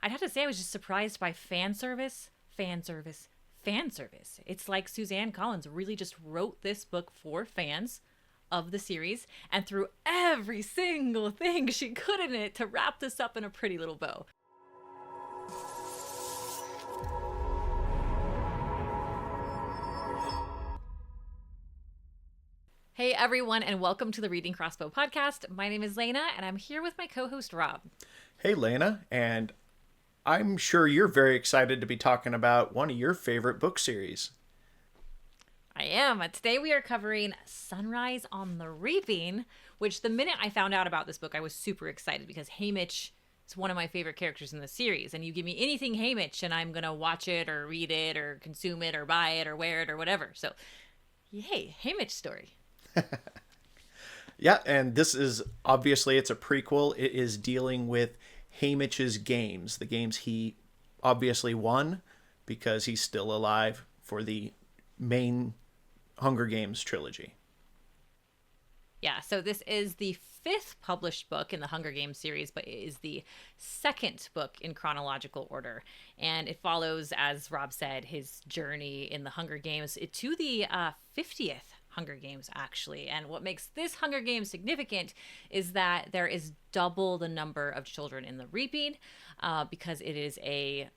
I'd have to say I was just surprised by fan service, fan service, fan service. It's like Suzanne Collins really just wrote this book for fans of the series and threw every single thing she could in it to wrap this up in a pretty little bow. Hey everyone, and welcome to the Reading Crossbow podcast. My name is Lana, and I'm here with my co-host Rob. Hey Lana, and I'm sure you're very excited to be talking about one of your favorite book series. I am. Today we are covering Sunrise on the Reaping, which the minute I found out about this book, I was super excited because Haymitch is one of my favorite characters in the series. And you give me anything Haymitch and I'm going to watch it or read it or consume it or buy it or wear it or whatever. So, yay, Haymitch story. Yeah, and this is obviously it's a prequel. It is dealing with Haymitch's games, the games he obviously won because he's still alive for the main Hunger Games trilogy. Yeah, so this is the fifth published book in the Hunger Games series, but it is the second book in chronological order. And it follows, as Rob said, his journey in the Hunger Games to the 50th Hunger Games, actually. And what makes this Hunger Games significant is that there is double the number of children in the Reaping because it is a,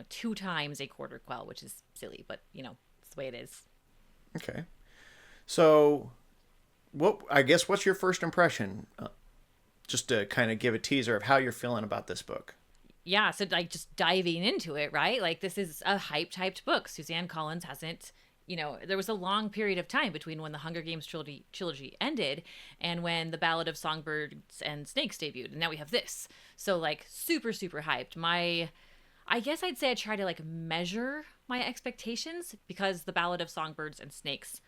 2 times a Quarter Quell, which is silly, but, it's the way it is. Okay. So, what's your first impression? Just to kind of give a teaser of how you're feeling about this book. Yeah, so just diving into it, right? Like this is a hyped book. Suzanne Collins hasn't, there was a long period of time between when the Hunger Games trilogy ended and when the Ballad of Songbirds and Snakes debuted. And now we have this. So super, super hyped. I guess I'd say I try to measure my expectations because the Ballad of Songbirds and Snakes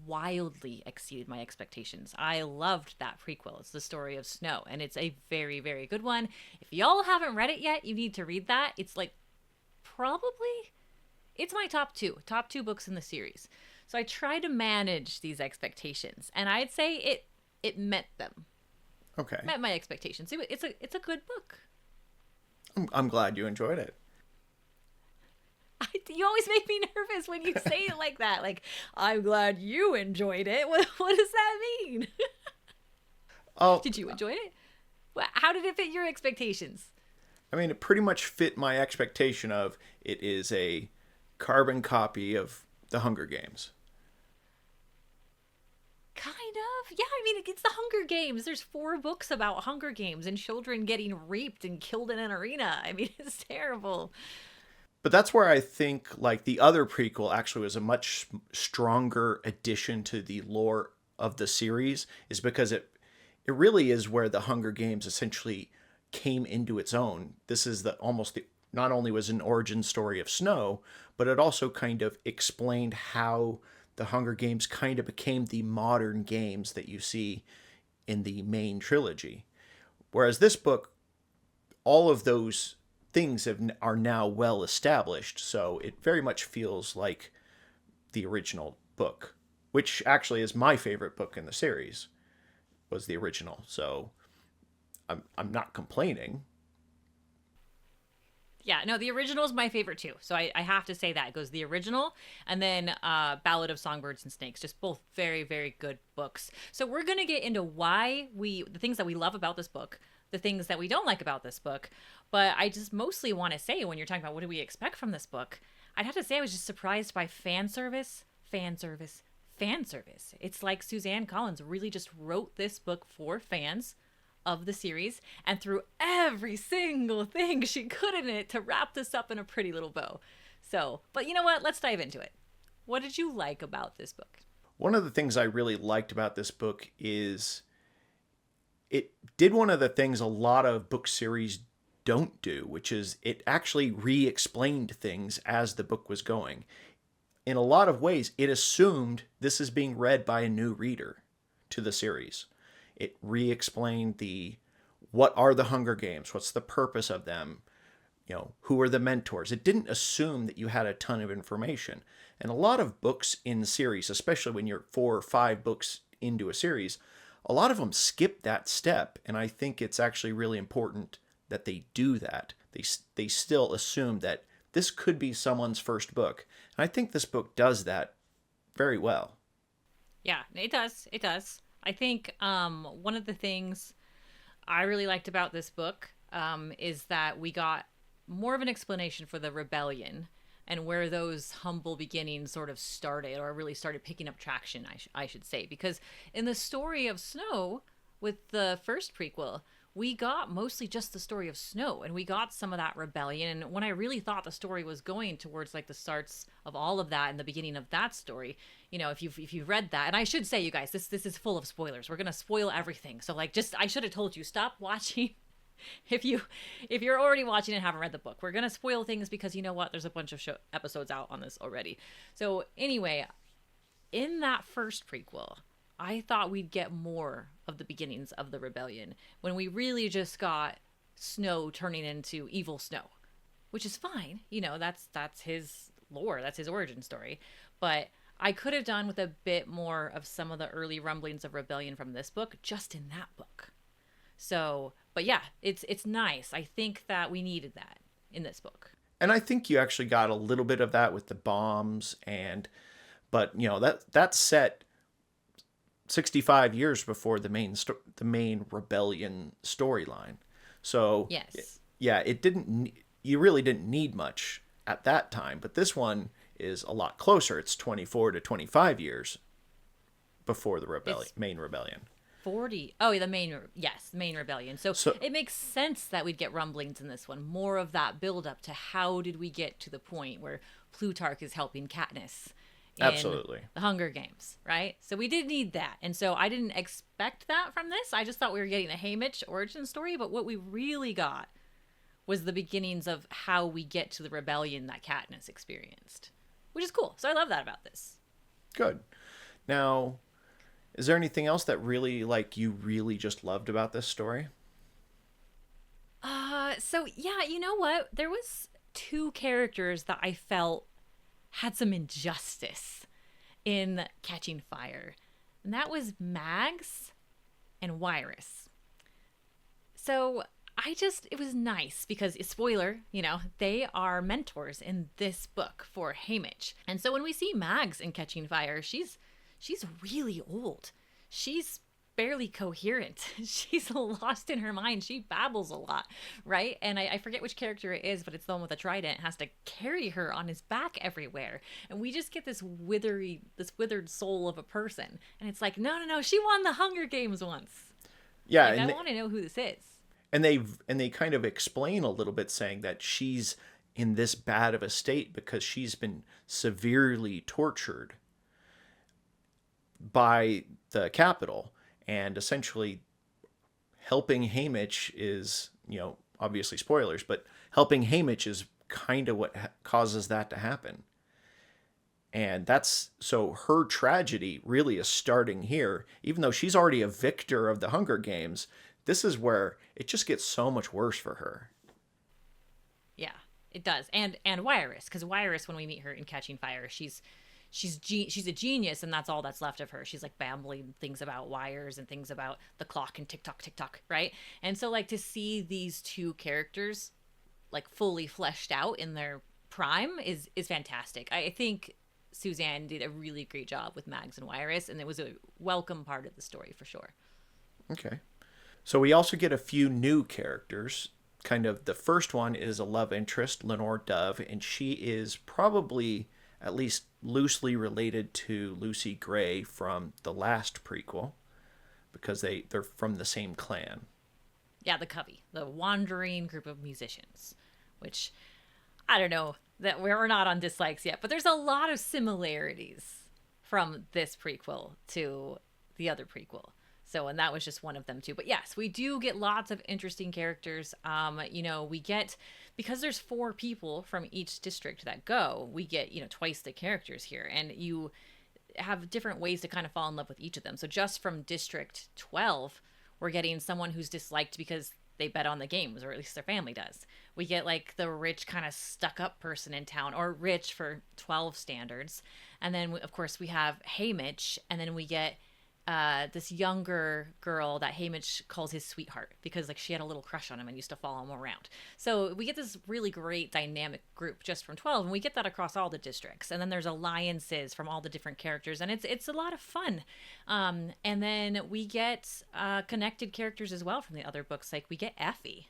wildly exceeded my expectations. I loved that prequel. It's the story of Snow, and it's a very, very good one. If y'all haven't read it yet, you need to read that. It's it's my top two books in the series. So I try to manage these expectations, and I'd say it met them. Okay. Met my expectations. It's a good book. I'm glad you enjoyed it. You always make me nervous when you say it like that. I'm glad you enjoyed it. What does that mean? Oh, did you enjoy it? How did it fit your expectations? I mean, it pretty much fit my expectation of it is a carbon copy of the Hunger Games. Kind of. Yeah, I mean, it's the Hunger Games. There's 4 books about Hunger Games and children getting raped and killed in an arena. I mean, it's terrible. But that's where I think the other prequel actually was a much stronger addition to the lore of the series, is because it really is where the Hunger Games essentially came into its own. This is not only was an origin story of Snow, but it also kind of explained how the Hunger Games kind of became the modern games that you see in the main trilogy. Whereas this book, all of those things are now well established, so it very much feels like the original book, which actually is my favorite book in the series, was the original. So I'm not complaining. Yeah, no, the original is my favorite too. So I have to say that. It goes the original and then Ballad of Songbirds and Snakes. Just both very, very good books. So we're going to get into the things that we love about this book, the things that we don't like about this book. But I just mostly want to say, when you're talking about what do we expect from this book, I'd have to say I was just surprised by fan service, fan service, fan service. It's like Suzanne Collins really just wrote this book for fans of the series and threw every single thing she could in it to wrap this up in a pretty little bow. So, but you know what? Let's dive into it. What did you like about this book? One of the things I really liked about this book is it did one of the things a lot of book series don't do, which is it actually re-explained things as the book was going. In a lot of ways, it assumed this is being read by a new reader to the series. It re-explained what are the Hunger Games? What's the purpose of them? Who are the mentors? It didn't assume that you had a ton of information. And a lot of books in the series, especially when you're 4 or 5 books into a series, a lot of them skip that step. And I think it's actually really important that they do that. they still assume that this could be someone's first book. And I think this book does that very well. Yeah, it does. It does. I think one of the things I really liked about this book is that we got more of an explanation for the rebellion and where those humble beginnings sort of started, or really started picking up traction, I should say. Because in the story of Snow, with the first prequel, we got mostly just the story of Snow, and we got some of that rebellion. And when I really thought the story was going towards like the starts of all of that and the beginning of that story, you know, if you've read that, and I should say, you guys, this is full of spoilers. We're gonna spoil everything. So like, just I should have told you, stop watching. If you're already watching and haven't read the book, we're gonna spoil things because you know what, there's a bunch of episodes out on this already. So anyway, in that first prequel, I thought we'd get more of the beginnings of the rebellion, when we really just got Snow turning into evil Snow, which is fine. You know, that's his lore, that's his origin story. But I could have done with a bit more of some of the early rumblings of rebellion from this book just in that book. So, but yeah, it's nice. I think that we needed that in this book. And I think you actually got a little bit of that with the bombs, but you know, that's set 65 years before the main rebellion storyline. So Yes. yeah, you really didn't need much at that time, but this one is a lot closer. It's 24 to 25 years before the main rebellion. 40. Oh, the main, yes, main rebellion. So it makes sense that we'd get rumblings in this one. More of that build up to how did we get to the point where Plutarch is helping Katniss in Absolutely. the Hunger Games, right? So we did need that. And so I didn't expect that from this. I just thought we were getting a Haymitch origin story, but what we really got was the beginnings of how we get to the rebellion that Katniss experienced, which is cool. So I love that about this. Good. Now, is there anything else that really, like, you really just loved about this story? So yeah, you know what? There was two characters that I felt had some injustice in Catching Fire. And that was Mags and Wyrus. So it was nice because, spoiler, you know, they are mentors in this book for Haymitch. And so when we see Mags in Catching Fire, she's really old. She's barely coherent. She's lost in her mind. She babbles a lot, right? And I forget which character it is, but it's the one with the trident, has to carry her on his back everywhere. And we just get this withered soul of a person. And it's like, no, she won the Hunger Games once. Yeah, like, I want to know who this is. And they kind of explain a little bit, saying that she's in this bad of a state because she's been severely tortured by the Capitol. And essentially helping Haymitch is, you know, obviously spoilers, but helping Haymitch is kind of what causes that to happen. And so her tragedy really is starting here. Even though she's already a victor of the Hunger Games, this is where it just gets so much worse for her. Yeah, it does. And Wyrus, because Wyrus, when we meet her in Catching Fire, she's a genius, and that's all that's left of her. She's like babbling things about wires and things about the clock and tick tock, right? And so like to see these two characters like fully fleshed out in their prime is fantastic. I think Suzanne did a really great job with Mags and Wyrus, and it was a welcome part of the story for sure. Okay. So we also get a few new characters. Kind of the first one is a love interest, Lenore Dove, and she is probably at least loosely related to Lucy Gray from the last prequel, because they're from the same clan. Yeah, the Covey, the wandering group of musicians, which I don't know, that we're not on dislikes yet, but there's a lot of similarities from this prequel to the other prequel. So, and that was just one of them too. But yes, we do get lots of interesting characters. You know, we get, because there's 4 people from each district that go, we get, you know, twice the characters here. And you have different ways to kind of fall in love with each of them. So just from District 12, we're getting someone who's disliked because they bet on the games, or at least their family does. We get like the rich kind of stuck up person in town, or rich for 12 standards. And then of course we have Haymitch, and then we get this younger girl that Haymitch calls his sweetheart because like she had a little crush on him and used to follow him around. So we get this really great dynamic group just from 12, and we get that across all the districts. And then there's alliances from all the different characters, and it's a lot of fun. And then we get connected characters as well from the other books. Like we get Effie,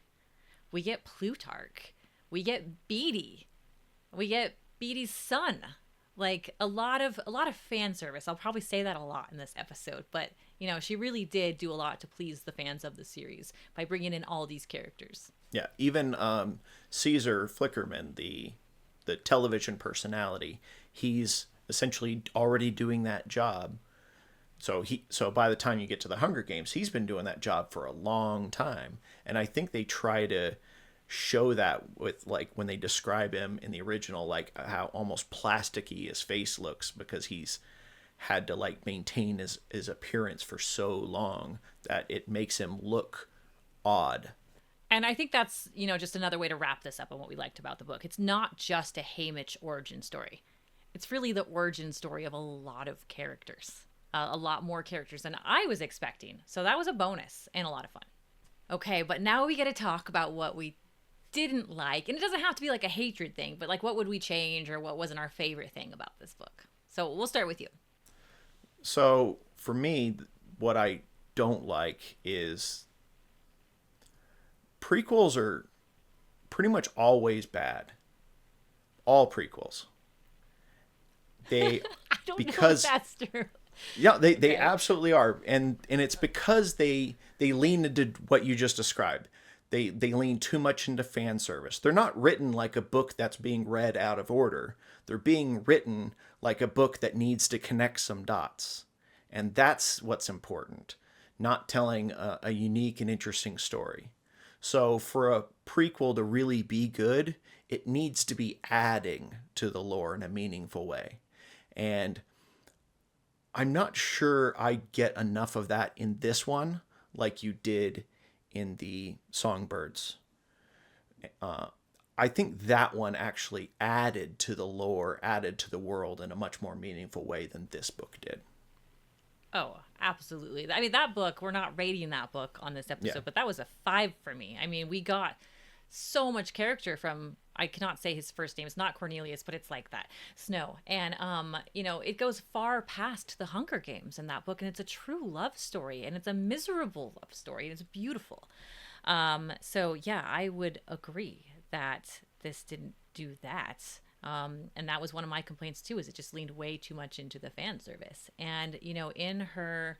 we get Plutarch, we get Beatty, we get Beatty's son. Like a lot of fan service. I'll probably say that a lot in this episode, but you know, she really did do a lot to please the fans of the series by bringing in all these characters. Yeah, even Caesar Flickerman, the television personality, he's essentially already doing that job. So by the time you get to the Hunger Games, he's been doing that job for a long time, and I think they try to show that with like when they describe him in the original, like how almost plasticky his face looks because he's had to like maintain his appearance for so long that it makes him look odd. And I think that's, you know, just another way to wrap this up on what we liked about the book. It's not just a Haymitch origin story. It's really the origin story of a lot of characters, a lot more characters than I was expecting. So that was a bonus and a lot of fun. Okay, but now we get to talk about what we didn't like, and it doesn't have to be like a hatred thing, but like what would we change or what wasn't our favorite thing about this book. So we'll start with you. So for me, what I don't like is prequels are pretty much always bad. All prequels. They I don't because know if that's true. yeah, they absolutely are, and it's because they lean into what you just described. They lean too much into fan service. They're not written like a book that's being read out of order. They're being written like a book that needs to connect some dots. And that's what's important, not telling a unique and interesting story. So for a prequel to really be good, it needs to be adding to the lore in a meaningful way. And I'm not sure I get enough of that in this one like you did in the Songbirds. I think that one actually added to the lore, added to the world in a much more meaningful way than this book did. Oh, absolutely. I mean, that book, we're not rating that book on this episode, but that was a 5 for me. I mean, we got so much character from, I cannot say his first name. It's not Cornelius, but it's like that. Snow. And, you know, it goes far past the Hunger Games in that book. And it's a true love story. And it's a miserable love story. And it's beautiful. So, yeah, I would agree that this didn't do that. And that was one of my complaints, too, is it just leaned way too much into the fan service. And, you know, in her,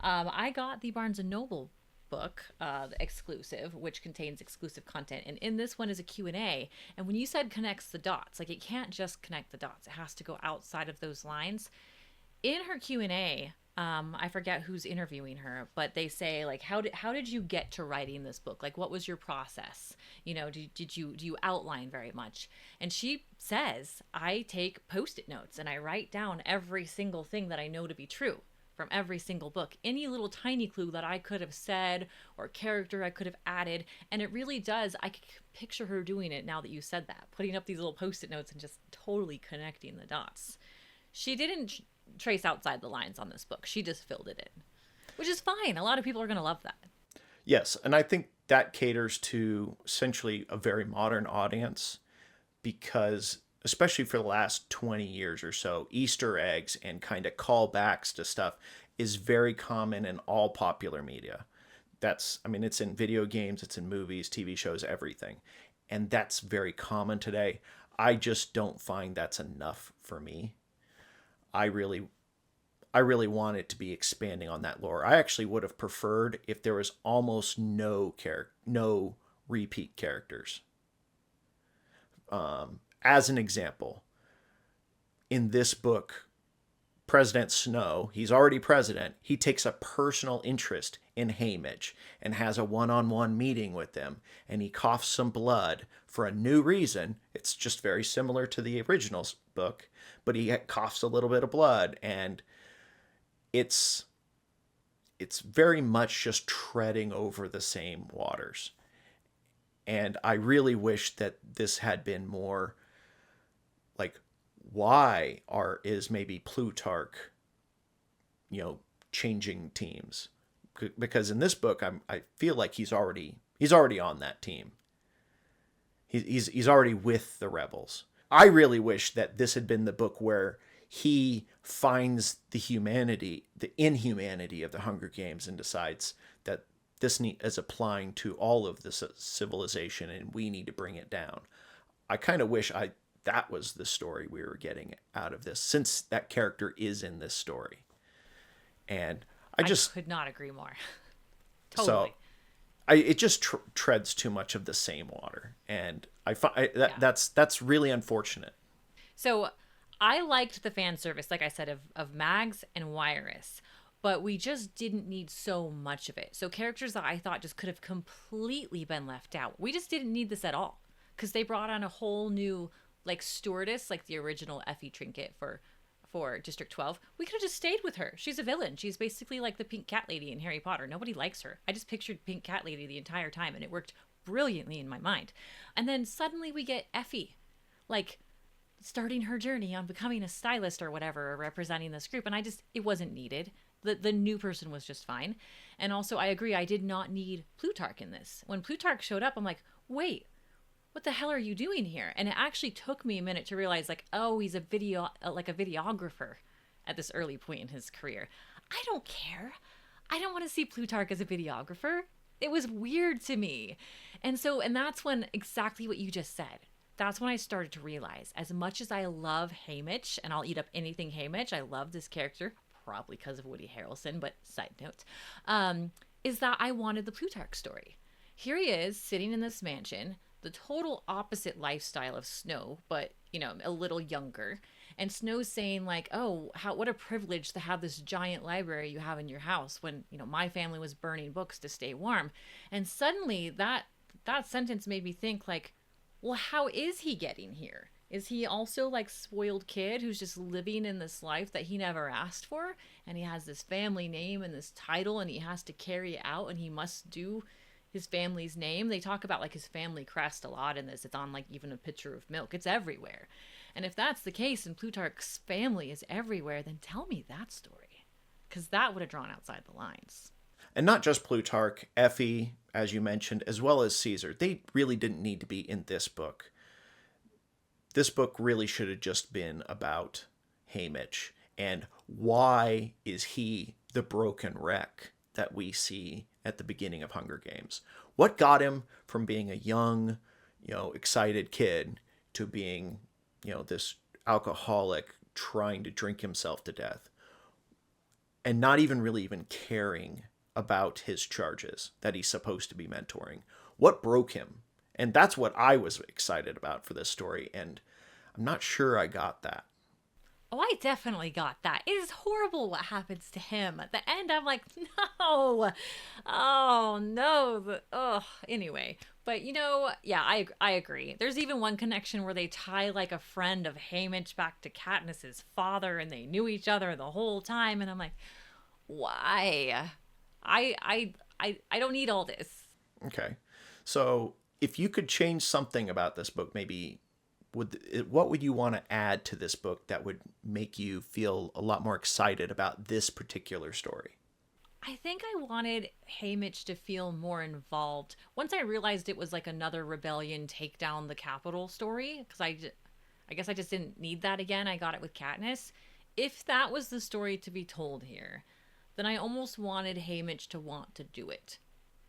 I got the Barnes & Noble book, the exclusive, which contains exclusive content, and in this one is a Q&A. And when you said connects the dots, like it can't just connect the dots, it has to go outside of those lines. In her Q&A, I forget who's interviewing her, but they say like, how did you get to writing this book? Like, what was your process? You know, do you outline very much? And she says, I take Post-it notes and I write down every single thing that I know to be true from every single book, any little tiny clue that I could have said or character I could have added. And it really does. I can picture her doing it now that you said that, putting up these little Post-it notes and just totally connecting the dots. She didn't trace outside the lines on this book. She just filled it in, which is fine. A lot of people are going to love that. Yes. And I think that caters to essentially a very modern audience because especially for the last 20 years or so, Easter eggs and kind of callbacks to stuff is very common in all popular media. It's in video games, it's in movies, TV shows, everything. And that's very common today. I just don't find that's enough for me. I really want it to be expanding on that lore. I actually would have preferred if there was almost no repeat characters. As an example, in this book, President Snow, he's already president, he takes a personal interest in Haymitch and has a one-on-one meeting with them, and he coughs some blood for a new reason. It's just very similar to the original book, but he coughs a little bit of blood, and it's very much just treading over the same waters. And I really wish that this had been more like, why is maybe Plutarch, changing teams, because in this book I feel like he's already on that team. He's already with the rebels. I really wish that this had been the book where he finds the inhumanity of the Hunger Games and decides that this is applying to all of this civilization and we need to bring it down. I kind of wish that was the story we were getting out of this, since that character is in this story. And I could not agree more. Totally. So it just treads too much of the same water, and that's really unfortunate. So I liked the fan service, like I said, of Mags and Wirus, but we just didn't need so much of it. So characters that I thought just could have completely been left out. We just didn't need this at all, because they brought on a whole new like stewardess, like the original Effie Trinket for District 12. We could have just stayed with her. She's a villain. She's basically like the Pink Cat Lady in Harry Potter. Nobody likes her. I just pictured Pink Cat Lady the entire time, and it worked brilliantly in my mind. And then suddenly we get Effie, like, starting her journey on becoming a stylist or whatever, or representing this group. And it wasn't needed. The new person was just fine. And also, I agree, I did not need Plutarch in this. When Plutarch showed up, I'm like, wait, what the hell are you doing here? And it actually took me a minute to realize, like, oh, he's a videographer at this early point in his career. I don't care. I don't want to see Plutarch as a videographer. It was weird to me. And that's when, exactly what you just said, that's when I started to realize, as much as I love Haymitch, and I'll eat up anything Haymitch, I love this character, probably because of Woody Harrelson, but side note, is that I wanted the Plutarch story. Here he is, sitting in this mansion, the total opposite lifestyle of Snow, but, a little younger. And Snow's saying, like, oh, what a privilege to have this giant library you have in your house when, my family was burning books to stay warm. And suddenly that sentence made me think, like, well, how is he getting here? Is he also like spoiled kid who's just living in this life that he never asked for? And he has this family name and this title, and he has to carry it out, and he must do his family's name. They talk about like his family crest a lot in this. It's on like even a pitcher of milk. It's everywhere. And if that's the case and Plutarch's family is everywhere, then tell me that story, because that would have drawn outside the lines. And not just Plutarch, Effie, as you mentioned, as well as Caesar. They really didn't need to be in this book. This book really should have just been about Haymitch and why is he the broken wreck that we see at the beginning of Hunger Games. What got him from being a young, excited kid to being, this alcoholic trying to drink himself to death and not even caring about his charges that he's supposed to be mentoring? What broke him? And that's what I was excited about for this story, and I'm not sure I got that. Oh, I definitely got that. It is horrible what happens to him. At the end, I'm like, no. Oh, no. Anyway. But, yeah, I agree. There's even one connection where they tie, like, a friend of Haymitch back to Katniss's father, and they knew each other the whole time, and I'm like, why? I don't need all this. Okay. So if you could change something about this book, maybe what would you want to add to this book that would make you feel a lot more excited about this particular story? I think I wanted Haymitch to feel more involved. Once I realized it was like another rebellion take down the Capitol story, because I guess I just didn't need that again. I got it with Katniss. If that was the story to be told here, then I almost wanted Haymitch to want to do it.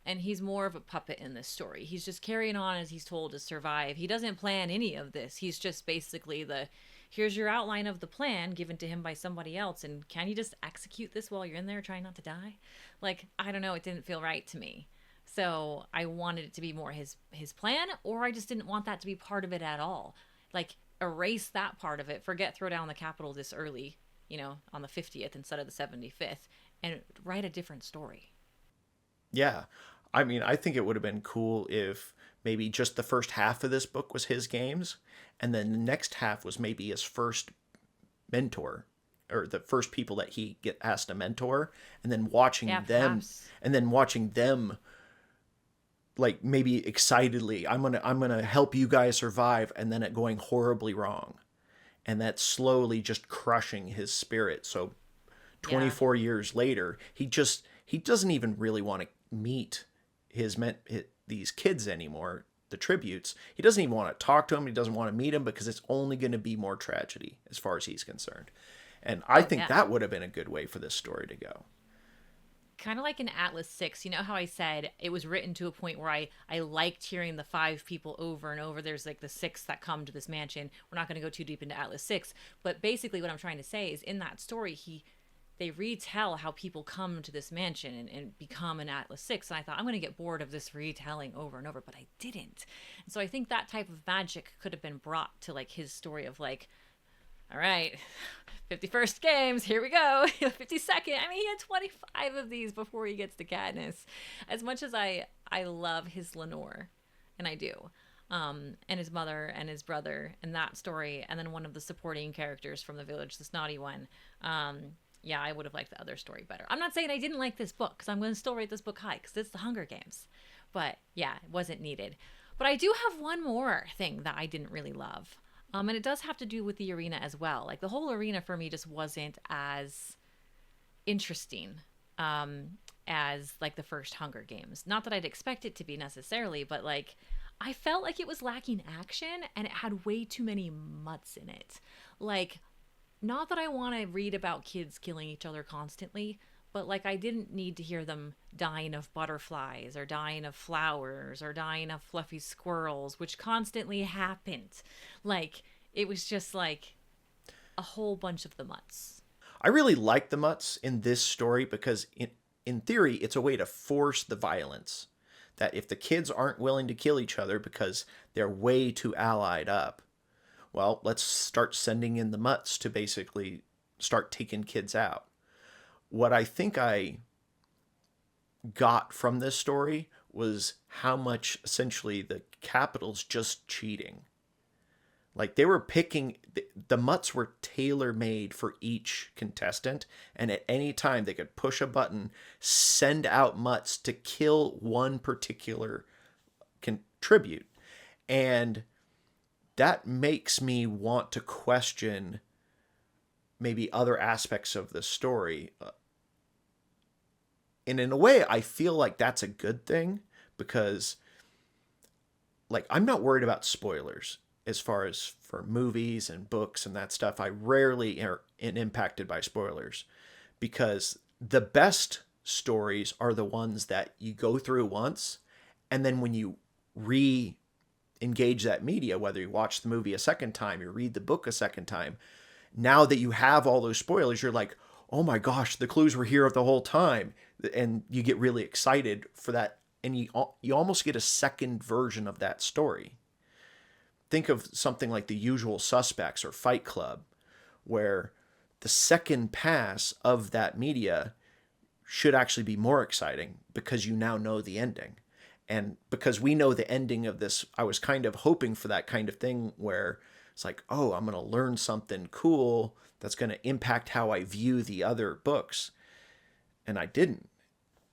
And he's more of a puppet in this story. He's just carrying on as he's told to survive. He doesn't plan any of this. He's just basically here's your outline of the plan given to him by somebody else, and can you just execute this while you're in there trying not to die? Like, I don't know, it didn't feel right to me. So I wanted it to be more his plan, or I just didn't want that to be part of it at all. Like, erase that part of it. Forget throw down the Capitol this early, on the 50th instead of the 75th, and write a different story. Yeah. I mean, I think it would have been cool if maybe just the first half of this book was his games, and then the next half was maybe his first mentor, or the first people that he get asked to mentor, and then watching them like maybe excitedly, I'm gonna help you guys survive, and then it going horribly wrong, and that slowly just crushing his spirit. So Yeah. 24 years later, he doesn't even really want to meet these kids anymore, the tributes. He doesn't even want to talk to them. He doesn't want to meet them because it's only going to be more tragedy as far as he's concerned. And I Oh, think yeah. that would have been a good way for this story to go. Kind of like in Atlas 6. You know how I said it was written to a point where I liked hearing the 5 people over and over. There's like the 6 that come to this mansion. We're not going to go too deep into Atlas 6, but basically what I'm trying to say is in that story they retell how people come to this mansion and become an Atlas 6. And I thought, I'm going to get bored of this retelling over and over, but I didn't. And so I think that type of magic could have been brought to like his story of like, all right, 51st games, here we go. 52nd. I mean, he had 25 of these before he gets to Katniss. As much as I love his Lenore, and I do, and his mother and his brother and that story, and then one of the supporting characters from the village, this naughty one. Yeah, I would have liked the other story better. I'm not saying I didn't like this book, because I'm going to still rate this book high, because it's the Hunger Games. But yeah, it wasn't needed. But I do have one more thing that I didn't really love. And it does have to do with the arena as well. Like the whole arena for me just wasn't as interesting as like the first Hunger Games. Not that I'd expect it to be necessarily, but like I felt like it was lacking action and it had way too many mutts in it. Like, not that I want to read about kids killing each other constantly, but like I didn't need to hear them dying of butterflies or dying of flowers or dying of fluffy squirrels, which constantly happened. Like it was just like a whole bunch of the mutts. I really like the mutts in this story because in theory it's a way to force the violence. That if the kids aren't willing to kill each other because they're way too allied up, well, let's start sending in the mutts to basically start taking kids out. What I think I got from this story was how much essentially the Capitol's just cheating. Like they were picking, the mutts were tailor made for each contestant, and at any time they could push a button, send out mutts to kill one particular tribute. And that makes me want to question maybe other aspects of the story. And in a way, I feel like that's a good thing because, like, I'm not worried about spoilers as far as for movies and books and that stuff. I rarely am impacted by spoilers because the best stories are the ones that you go through once, and then when you engage that media, whether you watch the movie a second time, you read the book a second time, now that you have all those spoilers, you're like, oh my gosh, the clues were here the whole time. And you get really excited for that. And you almost get a second version of that story. Think of something like The Usual Suspects or Fight Club, where the second pass of that media should actually be more exciting because you now know the ending. And because we know the ending of this, I was kind of hoping for that kind of thing where it's like, oh, I'm going to learn something cool that's going to impact how I view the other books. And I didn't,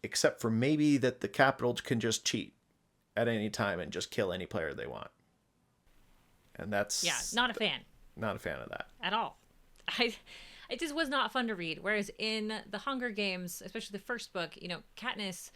except for maybe that the Capitals can just cheat at any time and just kill any player they want. And that's... Yeah, not a fan. Not a fan of that. At all. It just was not fun to read. Whereas in the Hunger Games, especially the first book, you know, Katniss...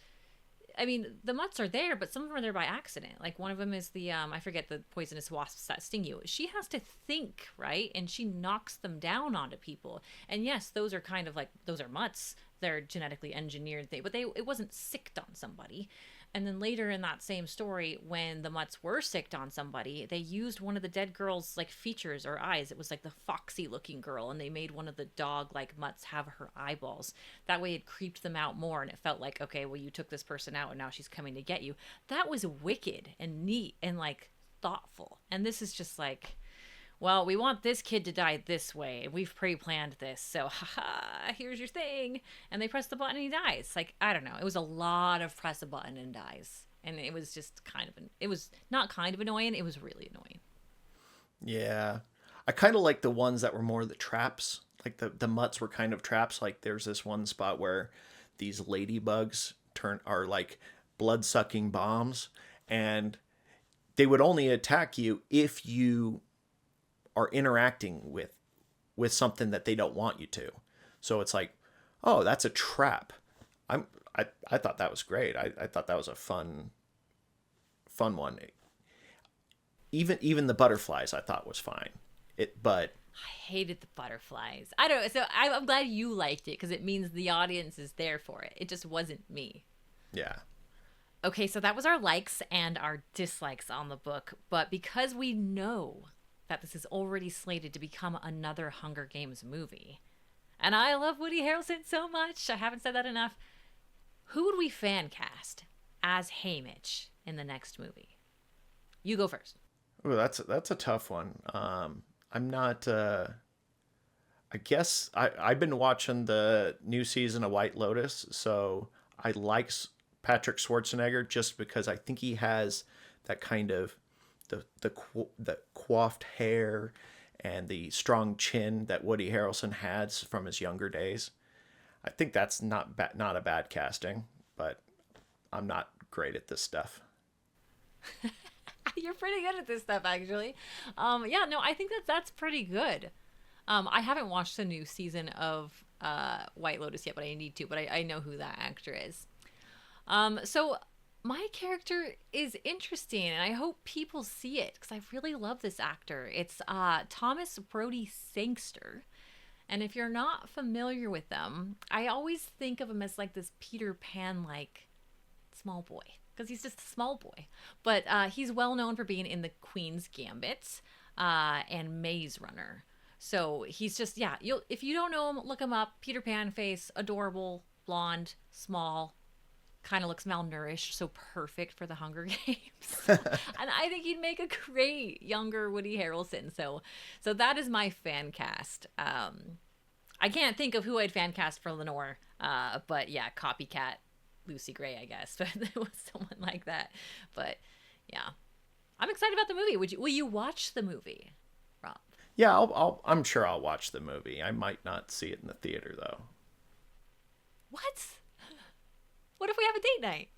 I mean, the mutts are there, but some of them are there by accident. Like one of them is the, I forget the poisonous wasps that sting you. She has to think, right? And she knocks them down onto people. And yes, those are kind of like, those are mutts. They're genetically engineered, but it wasn't sicked on somebody. And then later in that same story, when the mutts were sicked on somebody, they used one of the dead girl's like features or eyes. It was like the foxy looking girl, and they made one of the dog like mutts have her eyeballs. That way it creeped them out more, and it felt like, okay, well, you took this person out and now she's coming to get you. That was wicked and neat and like thoughtful. And this is just like, well, we want this kid to die this way. We've pre-planned this. So, haha, here's your thing. And they press the button and he dies. Like, I don't know. It was a lot of press a button and dies. And it was just it was not kind of annoying. It was really annoying. Yeah. I kind of like the ones that were more the traps. Like the mutts were kind of traps. Like there's this one spot where these ladybugs are like blood-sucking bombs. And they would only attack you if you are interacting with something that they don't want you to. So it's like, Oh, that's a trap. I thought that was great. I thought that was a fun one. Even the butterflies I thought was fine. But I hated the butterflies. I don't know. So I'm glad you liked it because it means the audience is there for it. It just wasn't me. yeah. Okay, so that was our likes and our dislikes on the book. But because we know that this is already slated to become another Hunger Games movie, and I love Woody Harrelson so much, I haven't said that enough. Who would we fan cast as Haymitch in the next movie? You go first. Ooh, that's a tough one. I'm not. I guess I've been watching the new season of White Lotus, so I like Patrick Schwarzenegger just because I think he has that kind of the coiffed hair and the strong chin that Woody Harrelson has from his younger days. I think that's not a bad casting, but I'm not great at this stuff. You're pretty good at this stuff, actually. Yeah, no, I think that's pretty good. I haven't watched the new season of White Lotus yet, but I need to. But I know who that actor is. So my character is interesting, and I hope people see it because I really love this actor. It's Thomas Brody Sangster. And if you're not familiar with them, I always think of him as like this Peter Pan like small boy because he's just a small boy. But he's well known for being in the Queen's Gambit and Maze Runner. So he's just, yeah, if you don't know him, look him up. Peter Pan face, adorable, blonde, small, kind of looks malnourished, so perfect for the Hunger Games. And I think he'd make a great younger Woody Harrelson. So that is my fan cast. I can't think of who I'd fan cast for Lenore, but yeah, copycat Lucy Gray, I guess. But it was someone like that. But yeah, I'm excited about the movie. Will you watch the movie, Rob? Yeah, I'm sure I'll watch the movie. I might not see it in the theater though. What? What if we have a date night?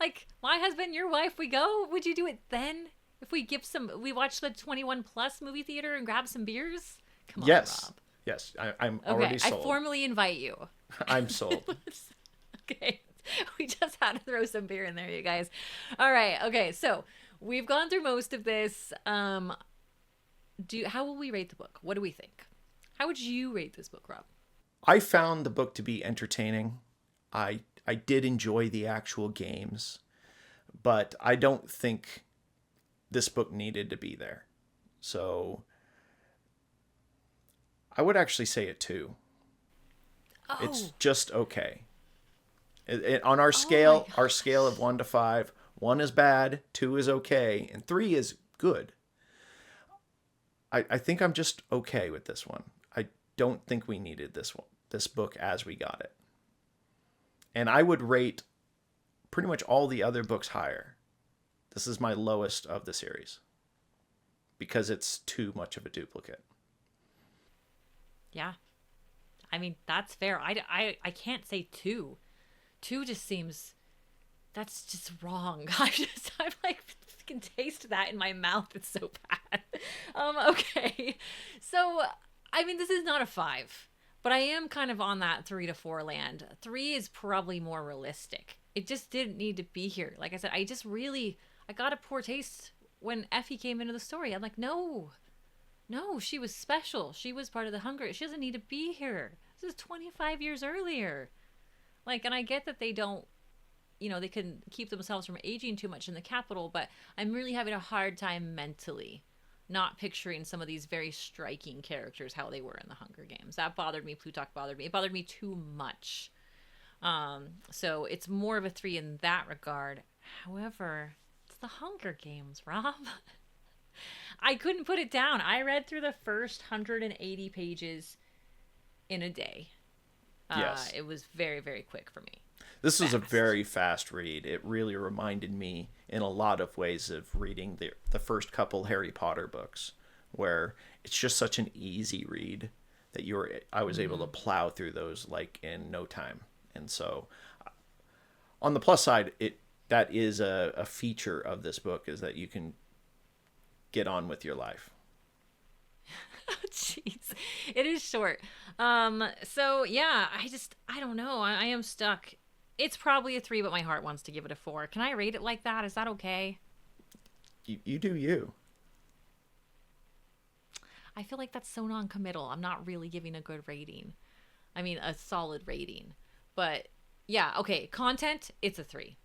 Like, my husband, your wife, we go? Would you do it then? If we watch the 21 plus movie theater and grab some beers? Come on, Yes. Rob. Yes, I'm already sold. I formally invite you. I'm sold. Okay. We just had to throw some beer in there, you guys. All right. Okay. So we've gone through most of this. How will we rate the book? What do we think? How would you rate this book, Rob? I found the book to be entertaining. I did enjoy the actual games, but I don't think this book needed to be there. So I would actually say a 2. Oh. It's just okay. On our scale, our scale of 1 to 5, 1 is bad, 2 is okay, and 3 is good. I think I'm just okay with this one. I don't think we needed this book as we got it. And I would rate pretty much all the other books higher. This is my lowest of the series because it's too much of a duplicate. Yeah. I mean, that's fair. I can't say 2. 2 just seems, that's just wrong. I'm like, can taste that in my mouth. It's so bad. Okay. So, I mean, this is not a 5. But I am kind of on that 3 to 4 land. 3 is probably more realistic. It just didn't need to be here. Like I said, I got a poor taste when Effie came into the story. I'm like, no, she was special. She was part of the Hunger. She doesn't need to be here. This is 25 years earlier. Like, and I get that they don't, they can keep themselves from aging too much in the Capitol, but I'm really having a hard time mentally not picturing some of these very striking characters how they were in the Hunger Games. That bothered me. Plutarch bothered me. It bothered me too much. So it's more of a 3 in that regard. However, it's the Hunger Games, Rob. I couldn't put it down. I read through the first 180 pages in a day. Yes. It was very, very quick for me. This was a very fast read. It really reminded me in a lot of ways of reading the first couple Harry Potter books, where it's just such an easy read that I was able to plow through those like in no time. And so on the plus side, that is a feature of this book, is that you can get on with your life. Jeez, it is short. So yeah, I don't know. I am stuck. It's probably a 3, but my heart wants to give it a 4. Can I rate it like that? Is that okay? You do you. I feel like that's so non-committal. I'm not really giving a good rating. I mean, a solid rating. But yeah, okay. Content, it's a 3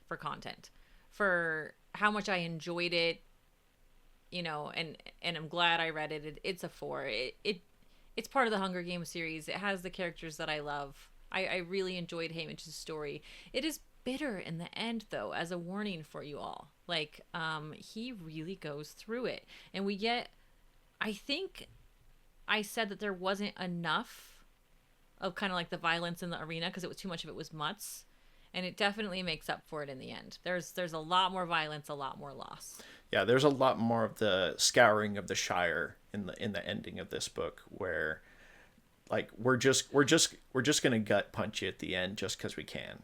for content. For how much I enjoyed it, and I'm glad I read it. It's a 4. It's part of the Hunger Games series. It has the characters that I love. I really enjoyed Haymitch's story. It is bitter in the end, though, as a warning for you all. Like, he really goes through it, and we get. I think I said that there wasn't enough of kind of like the violence in the arena because it was too much of it was mutts, and it definitely makes up for it in the end. There's a lot more violence, a lot more loss. Yeah, there's a lot more of the scouring of the Shire in the ending of this book, where like we're just gonna gut punch you at the end just because we can.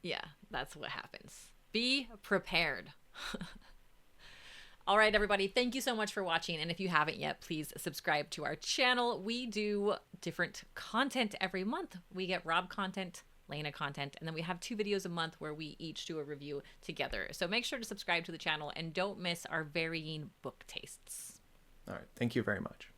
Yeah, that's what happens. Be prepared. All right, everybody, thank you so much for watching. And if you haven't yet, please subscribe to our channel. We do different content every month. We get Rob content, Lana content, and then we have 2 videos a month where we each do a review together. So make sure to subscribe to the channel and don't miss our varying book tastes. All right. Thank you very much.